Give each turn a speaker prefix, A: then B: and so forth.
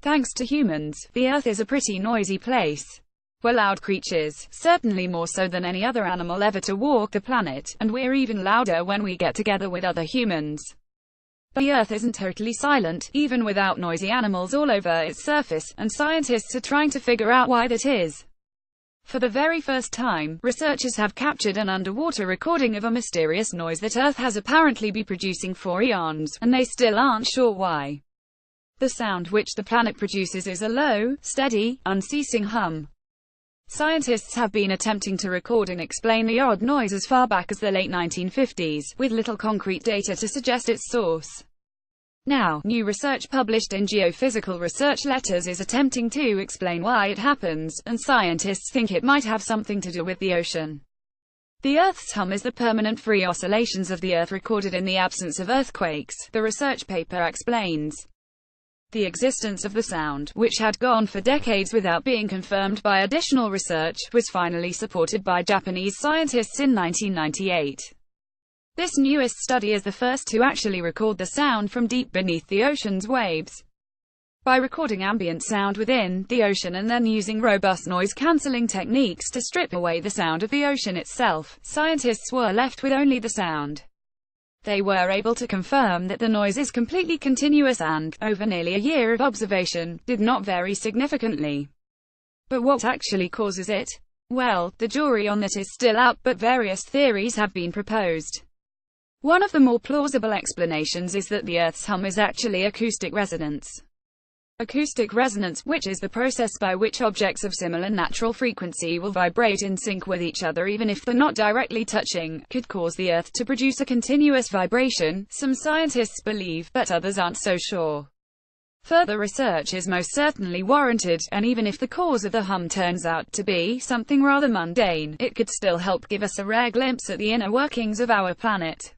A: Thanks to humans, the Earth is a pretty noisy place. We're loud creatures, certainly more so than any other animal ever to walk the planet, and we're even louder when we get together with other humans. But the Earth isn't totally silent, even without noisy animals all over its surface, and scientists are trying to figure out why that is. For the very first time, researchers have captured an underwater recording of a mysterious noise that Earth has apparently been producing for eons, and they still aren't sure why. The sound which the planet produces is a low, steady, unceasing hum. Scientists have been attempting to record and explain the odd noise as far back as the late 1950s, with little concrete data to suggest its source. Now, new research published in Geophysical Research Letters is attempting to explain why it happens, and scientists think it might have something to do with the ocean. The Earth's hum is the permanent free oscillations of the Earth recorded in the absence of earthquakes, the research paper explains. The existence of the sound, which had gone for decades without being confirmed by additional research, was finally supported by Japanese scientists in 1998. This newest study is the first to actually record the sound from deep beneath the ocean's waves. By recording ambient sound within the ocean and then using robust noise-cancelling techniques to strip away the sound of the ocean itself, scientists were left with only the sound. They were able to confirm that the noise is completely continuous and, over nearly a year of observation, did not vary significantly. But what actually causes it? Well, the jury on that is still out, but various theories have been proposed. One of the more plausible explanations is that the Earth's hum is actually acoustic resonance. Acoustic resonance, which is the process by which objects of similar natural frequency will vibrate in sync with each other even if they're not directly touching, could cause the Earth to produce a continuous vibration, some scientists believe, but others aren't so sure. Further research is most certainly warranted, and even if the cause of the hum turns out to be something rather mundane, it could still help give us a rare glimpse at the inner workings of our planet.